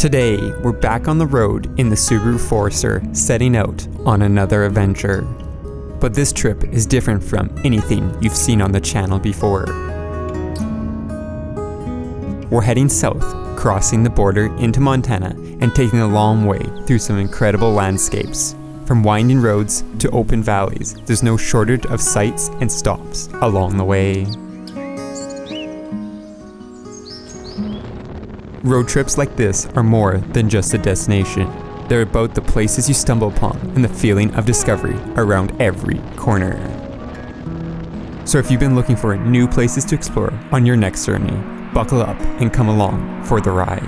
Today, we're back on the road in the Subaru Forester, setting out on another adventure. But this trip is different from anything you've seen on the channel before. We're heading south, crossing the border into Montana and taking a long way through some incredible landscapes. From winding roads to open valleys, there's no shortage of sights and stops along the way. Road trips like this are more than just a destination. They're about the places you stumble upon and the feeling of discovery around every corner. So if you've been looking for new places to explore on your next journey, buckle up and come along for the ride.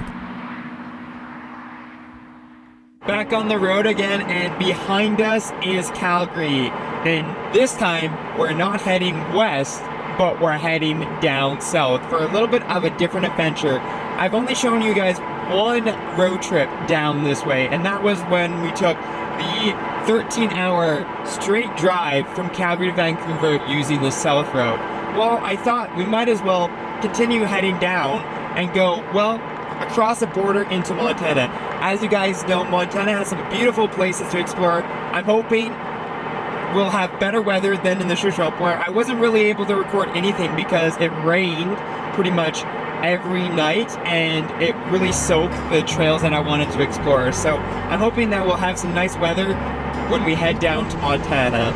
Back on the road again, and behind us is Calgary. And this time, we're not heading west, but we're heading down south for a little bit of a different adventure. I've only shown you guys one road trip down this way, and that was when we took the 13-hour straight drive from Calgary to Vancouver using the South Road. Well, I thought we might as well continue heading down and go, well, across the border into Montana. As you guys know, Montana has some beautiful places to explore. I'm hoping we'll have better weather than in the Shuswap, where I wasn't really able to record anything because it rained pretty much every night and it really soaked the trails that I wanted to explore. So I'm hoping that we'll have some nice weather when we head down to Montana.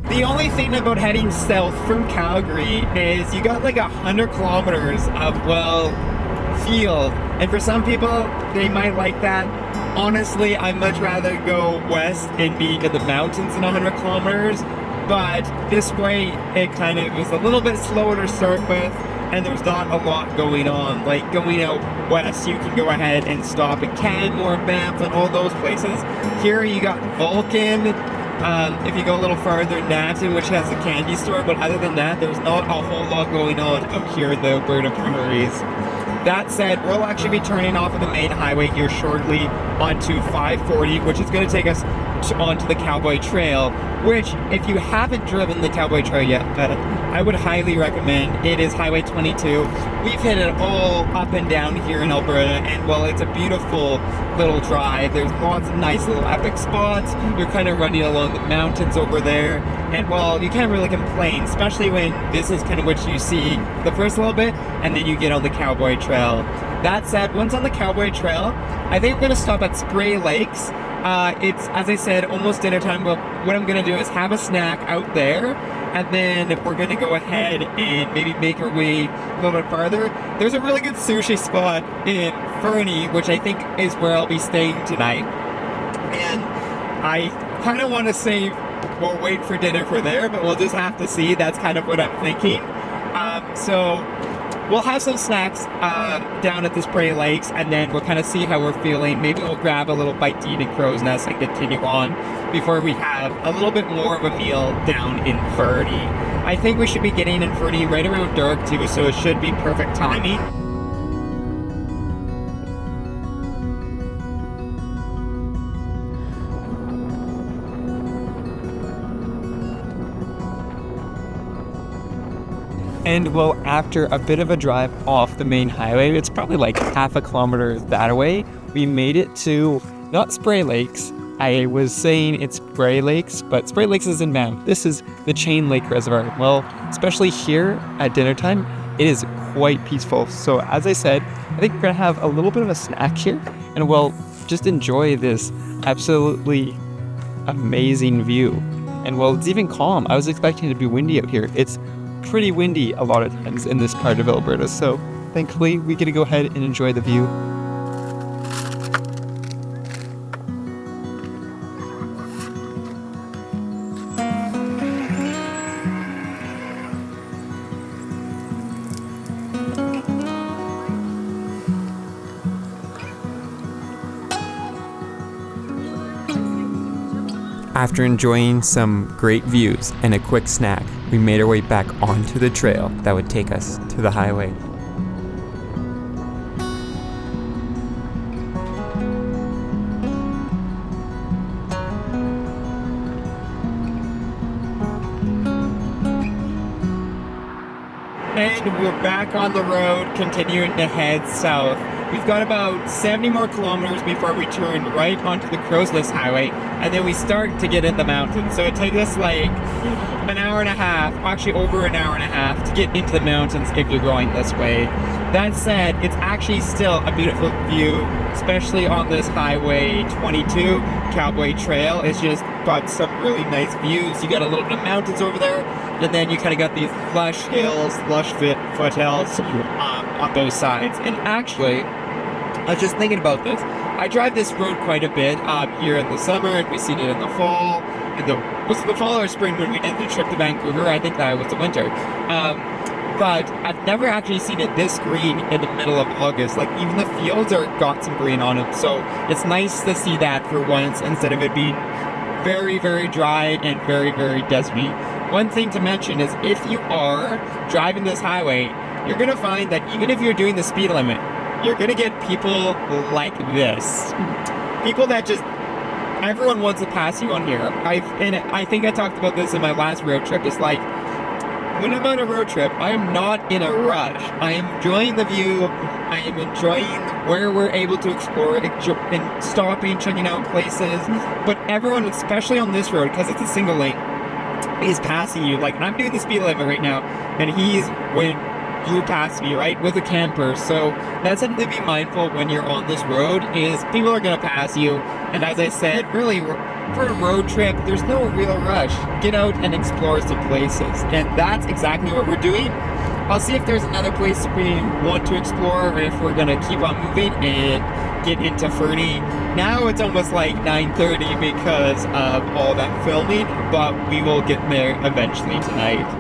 The only thing about heading south from Calgary is you got like 100 kilometers of, well, field. And for some people, they might like that. Honestly, I'd much rather go west and be in the mountains in 100 kilometers. But this way, it kind of is a little bit slower to start with, and there's not a lot going on. Like going out west, you can go ahead and stop at Canmore, Banff, and all those places. Here you got Vulcan. If you go a little farther, Natin, which has a candy store, but other than that, there's not a whole lot going on up here in the Alberta prairies. That said, we'll actually be turning off of the main highway here shortly onto 540, which is going to take us onto the Cowboy Trail, which, if you haven't driven the Cowboy Trail yet, I would highly recommend. It is Highway 22. We've hit it all up and down here in Alberta, and well, it's a beautiful little drive. There's lots of nice little epic spots. You're kind of running along the mountains over there, and well, you can't really complain, especially when this is kind of what you see the first little bit, and then you get on the Cowboy Trail. That said, once on the Cowboy Trail, I think we're going to stop at Spray Lakes. It's, as I said, almost dinner time, but what I'm going to do is have a snack out there, and then we're going to go ahead and maybe make our way a little bit farther. There's a really good sushi spot in Fernie, which I think is where I'll be staying tonight. And I kind of want to say we'll wait for dinner for there, but we'll just have to see. That's kind of what I'm thinking. So we'll have some snacks down at the Spray Lakes, and then we'll kind of see how we're feeling. Maybe we'll grab a little bite to eat at Crow's Nest and continue on before we have a little bit more of a meal down in Fernie. I think we should be getting in Fernie right around dark too, so it should be perfect timing. And well, after a bit of a drive off the main highway, it's probably like half a kilometer that way, we made it to, not Spray Lakes. I was saying it's Spray Lakes, but Spray Lakes is in Banff. This is the Chain Lake Reservoir. Well, especially here at dinner time, it is quite peaceful. So as I said, I think we're gonna have a little bit of a snack here, and well, just enjoy this absolutely amazing view. And well, it's even calm. I was expecting it to be windy out here. It's pretty windy a lot of times in this part of Alberta, so thankfully we get to go ahead and enjoy the view. After enjoying some great views and a quick snack, we made our way back onto the trail that would take us to the highway. And we're back on the road, continuing to head south. We've got about 70 more kilometers before we turn right onto the Crow's Nest Highway, and then we start to get in the mountains. So it takes us like an hour and a half, actually over an hour and a half, to get into the mountains if you're going this way. That said, it's actually still a beautiful view, especially on this Highway 22 Cowboy Trail. It's just got some really nice views. You got a little bit of mountains over there, and then you kind of got these lush hills, lush foothills on both sides. And actually, I was just thinking about this. I drive this road quite a bit here in the summer, and we've seen it in the fall. Was it the fall or spring when we did the trip to Vancouver? I think that was the winter. But I've never actually seen it this green in the middle of August. Like, even the fields got some green on them. So it's nice to see that for once, instead of it being very, very dry and very, very deserty. One thing to mention is if you are driving this highway, you're going to find that even if you're doing the speed limit, you're going to get people like this. People that just, everyone wants to pass you on here. And I think I talked about this in my last road trip. It's like, when I'm on a road trip, I am not in a rush. I am enjoying the view. I am enjoying where we're able to explore and stopping, checking out places. But everyone, especially on this road, because it's a single lane, is passing you. Like, I'm doing the speed limit right now, and he's when you pass me, right, with a camper. So that's something to be mindful when you're on this road, is people are going to pass you. And as I said, really, for a road trip, there's no real rush. Get out and explore some places. And that's exactly what we're doing. I'll see if there's another place we want to explore, or if we're going to keep on moving and get into Fernie. Now it's almost like 9:30 because of all that filming, but we will get there eventually tonight.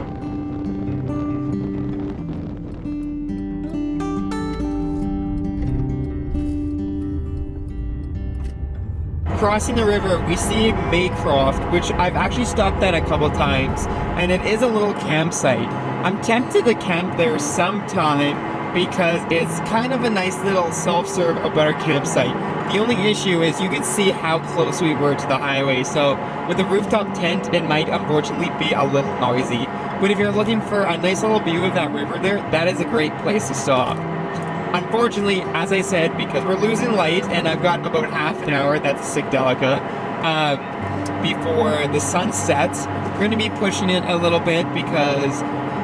Crossing the river, we see Mayoft, which I've actually stopped at a couple times, and it is a little campsite. I'm tempted to camp there sometime because it's kind of a nice little self-serve about our campsite. The only issue is you can see how close we were to the highway, so with a rooftop tent, it might unfortunately be a little noisy. But if you're looking for a nice little view of that river there, that is a great place to stop. Unfortunately, as I said, because we're losing light, and I've got about half an hour, that's Sig Delica, before the sun sets, we're going to be pushing it a little bit because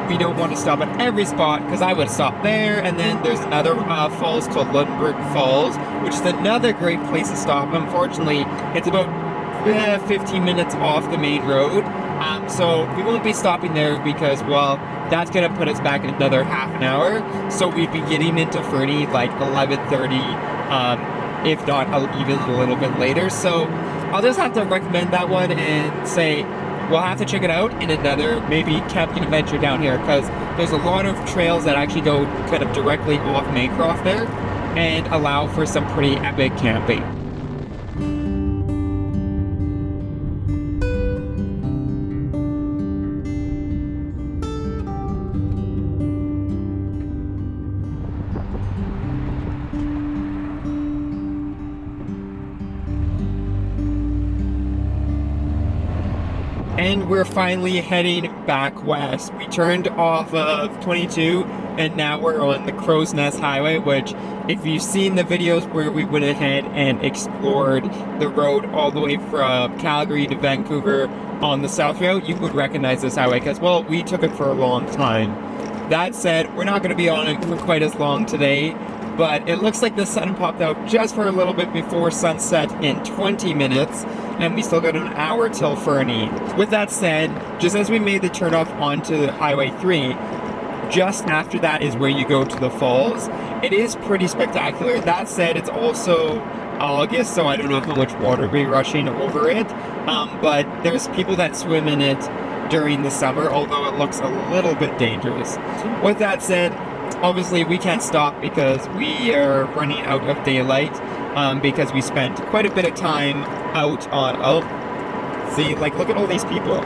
we don't want to stop at every spot, because I would stop there, and then there's another falls called Lundberg Falls, which is another great place to stop. Unfortunately, it's about 15 minutes off the main road, so we won't be stopping there because, well, that's going to put us back another half an hour. So we'd be getting into Fernie like 11:30, if not even a little bit later. So I'll just have to recommend that one and say we'll have to check it out in another maybe camping adventure down here, because there's a lot of trails that actually go kind of directly off Mayoft there and allow for some pretty epic camping. And we're finally heading back west. We turned off of 22, and now we're on the Crow's Nest Highway, which, if you've seen the videos where we went ahead and explored the road all the way from Calgary to Vancouver on the South Route, you would recognize this highway because, well, we took it for a long time. That said, we're not going to be on it for quite as long today, but it looks like the sun popped out just for a little bit before sunset in 20 minutes, and we still got an hour till Fernie. With that said, just as we made the turnoff onto Highway 3, just after that is where you go to the falls. It is pretty spectacular. That said, it's also August, so I don't know how much water will be rushing over it, but there's people that swim in it during the summer, although it looks a little bit dangerous. With that said, obviously we can't stop because we are running out of daylight, because we spent quite a bit of time out on, see, like, look at all these people.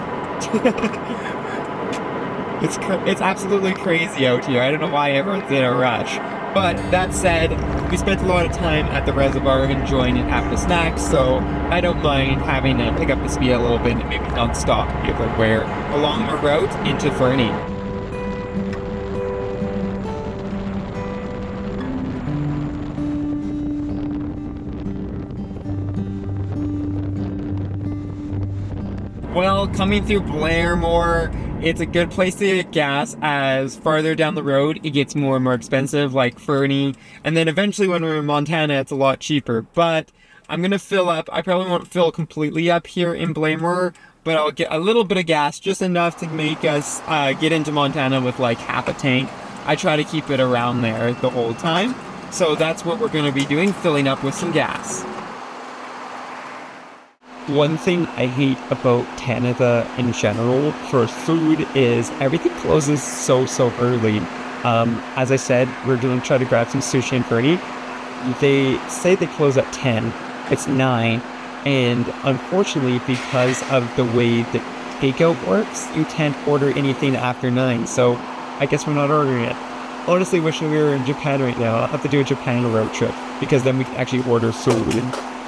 It's absolutely crazy out here. I don't know why everyone's in a rush. But that said, we spent a lot of time at the reservoir enjoying and having snacks, so I don't mind having to pick up the speed a little bit and maybe not stop everywhere along our route into Fernie. Well, coming through Blairmore, it's a good place to get gas, as farther down the road it gets more and more expensive, like Fernie, and then eventually when we're in Montana it's a lot cheaper. But I'm gonna fill up. I probably won't fill completely up here in Blairmore, but I'll get a little bit of gas, just enough to make us get into Montana with like half a tank. I try to keep it around there the whole time, so that's what we're gonna be doing, filling up with some gas. One thing I hate about Canada in general for food is everything closes so early. As I said, we're going to try to grab some sushi in Fernie. They say they close at 10. It's 9. And unfortunately, because of the way the takeout works, you can't order anything after 9. So I guess we're not ordering it. Honestly, wishing we were in Japan right now. I'll have to do a Japan road trip, because then we can actually order food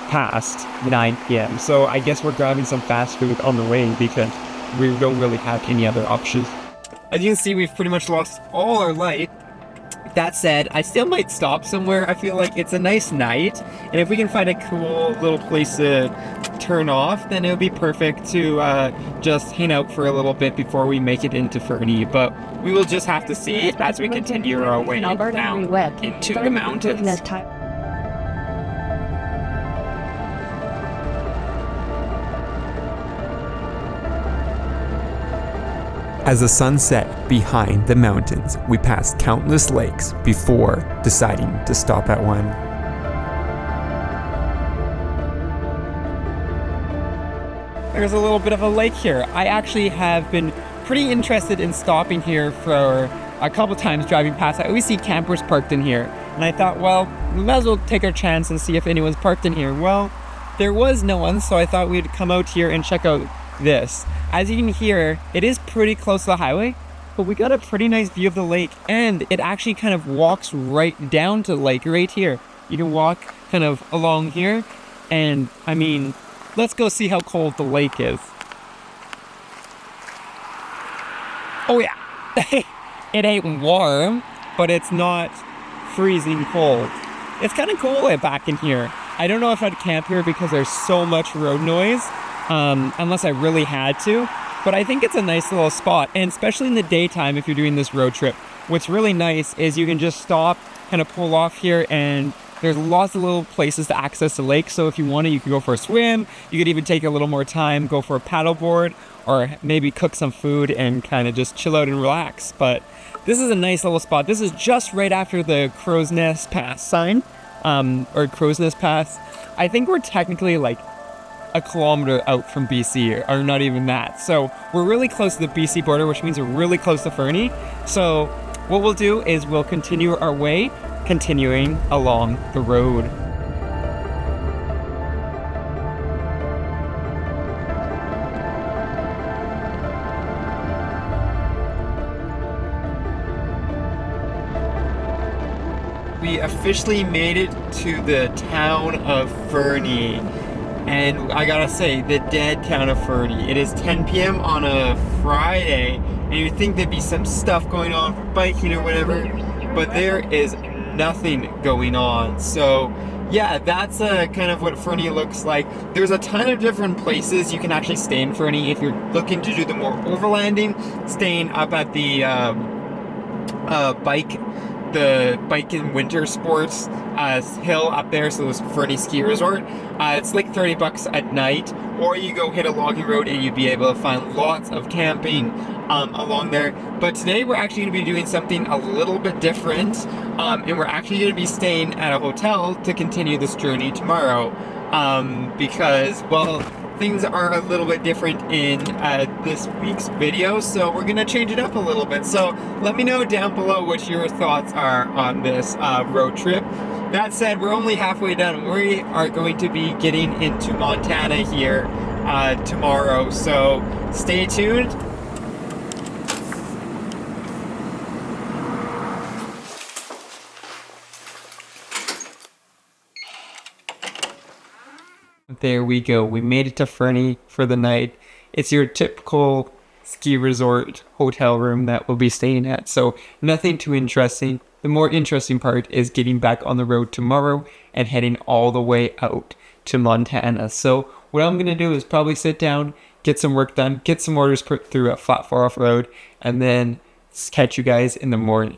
past 9 p.m. So I guess we're grabbing some fast food on the way, because we don't really have any other options. As you can see, we've pretty much lost all our light. That said, I still might stop somewhere. I feel like it's a nice night, and if we can find a cool little place to turn off, then it would be perfect to just hang out for a little bit before we make it into Fernie. But we will just have to see as we continue our way down into the mountains. As the sun set behind the mountains, we passed countless lakes before deciding to stop at one. There's a little bit of a lake here. I actually have been pretty interested in stopping here for a couple times driving past. I always see campers parked in here, and I thought, well, we might as well take our chance and see if anyone's parked in here. Well, there was no one, so I thought we'd come out here and check out this. As you can hear, it is pretty close to the highway, but we got a pretty nice view of the lake, and it actually kind of walks right down to the lake right here. You can walk kind of along here, and I mean, let's go see how cold the lake is. Oh yeah, it ain't warm, but it's not freezing cold. It's kind of cool back in here. I don't know if I'd camp here because there's so much road noise. Unless I really had to, but I think it's a nice little spot, and especially in the daytime if you're doing this road trip. What's really nice is you can just stop, kind of pull off here, and there's lots of little places to access the lake. So if you want to, you can go for a swim, you could even take a little more time, go for a paddleboard, or maybe cook some food and kind of just chill out and relax. But this is a nice little spot. This is just right after the Crow's Nest Pass sign, or Crow's Nest Pass. I think we're technically like a kilometer out from BC, or not even that. So we're really close to the BC border, which means we're really close to Fernie. So what we'll do is we'll continue our way, continuing along the road. We officially made it to the town of Fernie. And I gotta say, the dead town of Fernie. It is 10 p.m. on a Friday, and you'd think there'd be some stuff going on for biking or whatever, but there is nothing going on. So yeah, that's kind of what Fernie looks like. There's a ton of different places you can actually stay in Fernie if you're looking to do the more overlanding, staying up at the bike and winter sports hill up there, so this Fernie ski resort. It's like $30 at night, or you go hit a logging road and you'd be able to find lots of camping along there. But today we're actually going to be doing something a little bit different, and we're actually going to be staying at a hotel to continue this journey tomorrow, because, well, things are a little bit different in this week's video, so we're gonna change it up a little bit. So let me know down below what your thoughts are on this road trip. That said, we're only halfway done. We are going to be getting into Montana here tomorrow, so stay tuned. There we go. We made it to Fernie for the night. It's your typical ski resort hotel room that we'll be staying at. So nothing too interesting. The more interesting part is getting back on the road tomorrow and heading all the way out to Montana. So what I'm going to do is probably sit down, get some work done, get some orders put through at Flat 4 Off-Road, and then catch you guys in the morning.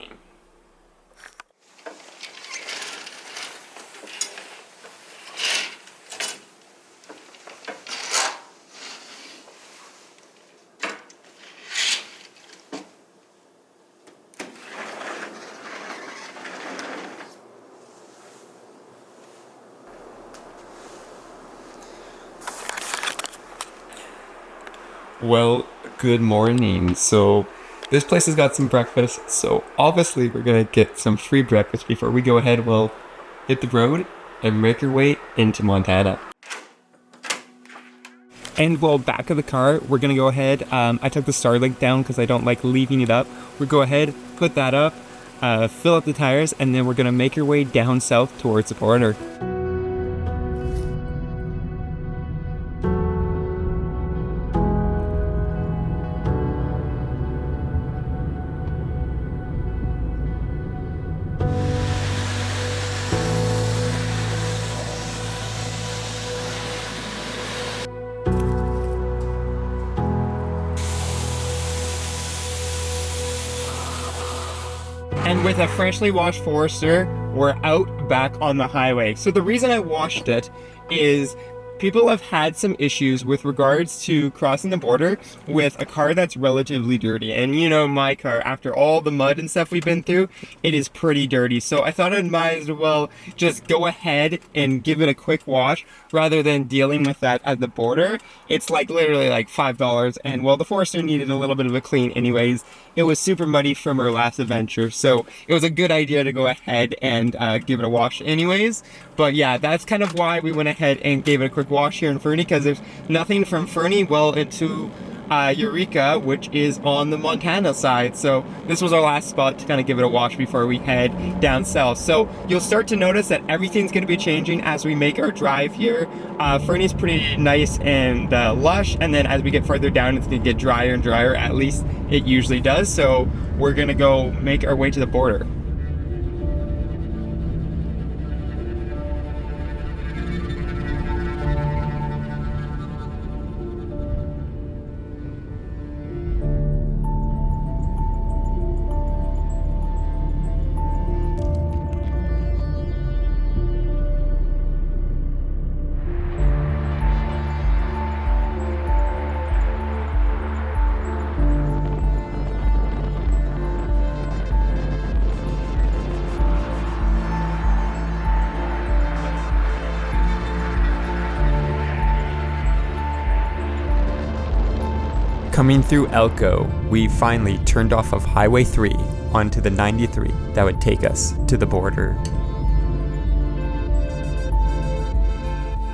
Well, good morning. So this place has got some breakfast, so obviously we're gonna get some free breakfast before we go ahead. We'll hit the road and make our way into Montana. And well, back of the car, we're gonna go ahead. I took the Starlink down because I don't like leaving it up. We'll go ahead, put that up, fill up the tires, and then we're gonna make our way down south towards the border. And with a freshly washed Forester, we're out back on the highway. So the reason I washed it is people have had some issues with regards to crossing the border with a car that's relatively dirty. And you know, my car, after all the mud and stuff we've been through, it is pretty dirty. So I thought I might as well just go ahead and give it a quick wash rather than dealing with that at the border. It's like literally like $5. And well, the Forester needed a little bit of a clean anyways. It was super muddy from our last adventure, so it was a good idea to go ahead and give it a wash anyways. But yeah, that's kind of why we went ahead and gave it a quick wash here in Fernie, because there's nothing from Fernie well into Eureka, which is on the Montana side. So this was our last spot to kind of give it a wash before we head down south. So you'll start to notice that everything's going to be changing as we make our drive here. Fernie's pretty nice and lush, and then as we get further down, it's going to get drier and drier. At least it usually does. So we're going to go make our way to the border. Coming through Elko, we finally turned off of Highway 3 onto the 93 that would take us to the border.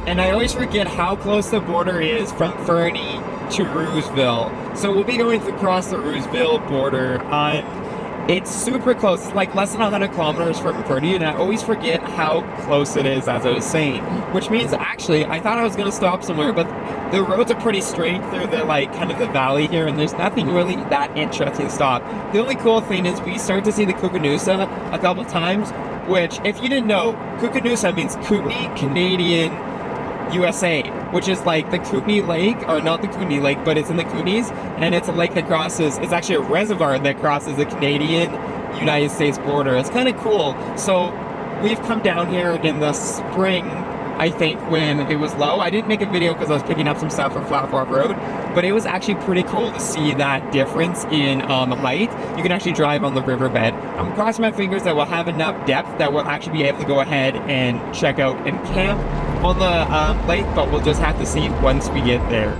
And I always forget how close the border is from Fernie to Rooseville. So we'll be going across the Rooseville border. It's super close, it's like less than 100 kilometers from Fernie, and I always forget how close it is, as I was saying. Which means, actually, I thought I was going to stop somewhere, but the roads are pretty straight through the, like, kind of the valley here, and there's nothing really that interesting to stop. The only cool thing is we start to see the Koocanusa a couple times, which, if you didn't know, Koocanusa means Kootenay, Canadian, USA, which is like the Kootenay Lake, or not the Kootenay Lake, but it's in the Kootenays, and it's a lake that crosses, it's actually a reservoir that crosses the Canadian United States border. It's kind of cool. So we've come down here in the spring, I think, when it was low. I didn't make a video because I was picking up some stuff for Flat Fork Road, but it was actually pretty cool to see that difference in the height. You can actually drive on the riverbed. I'm crossing my fingers that we'll have enough depth that we'll actually be able to go ahead and check out and camp on the lake, but we'll just have to see once we get there.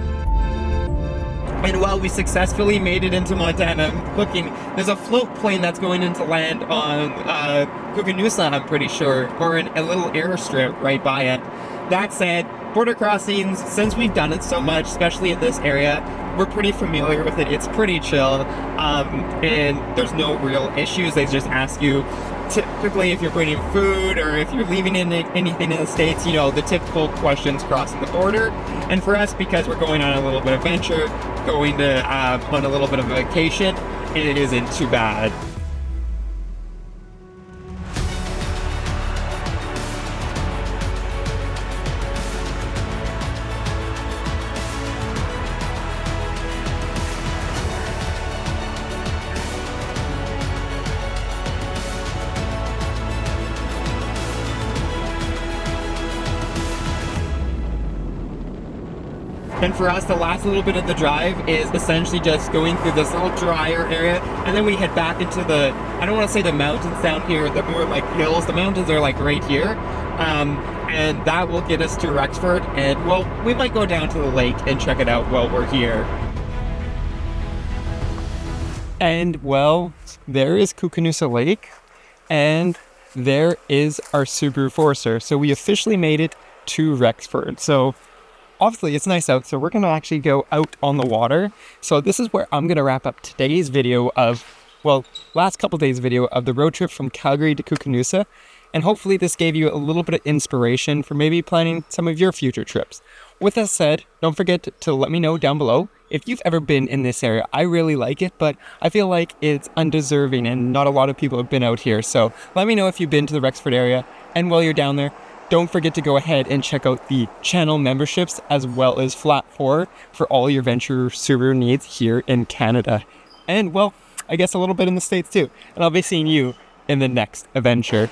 And while we successfully made it into Montana, I'm looking, there's a float plane that's going into land on Koocanusa, I'm pretty sure, or a little airstrip right by it. That said, border crossings, since we've done it so much, especially in this area, we're pretty familiar with it. It's pretty chill, and there's no real issues. They just ask you, typically if you're bringing food or if you're leaving anything in the States, you know, the typical questions crossing the border. And for us, because we're going on a little bit of adventure, going to on a little bit of a vacation, it isn't too bad. And for us, the last little bit of the drive is essentially just going through this little drier area, and then we head back into the, I don't want to say the mountains down here, the more like hills. The mountains are like right here. And that will get us to Rexford, and well, we might go down to the lake and check it out while we're here. And well, there is Koocanusa Lake, and there is our Subaru Forester. So we officially made it to Rexford. So obviously it's nice out, so we're gonna actually go out on the water. So this is where I'm gonna wrap up today's video of, well, last couple days video of the road trip from Calgary to Koocanusa. And hopefully this gave you a little bit of inspiration for maybe planning some of your future trips. With that said, don't forget to let me know down below if you've ever been in this area. I really like it, but I feel like it's undeserving and not a lot of people have been out here. So let me know if you've been to the Rexford area. And while you're down there, don't forget to go ahead and check out the channel memberships as well as Flat 4 for all your venture Subaru needs here in Canada. And well, I guess a little bit in the States too. And I'll be seeing you in the next adventure.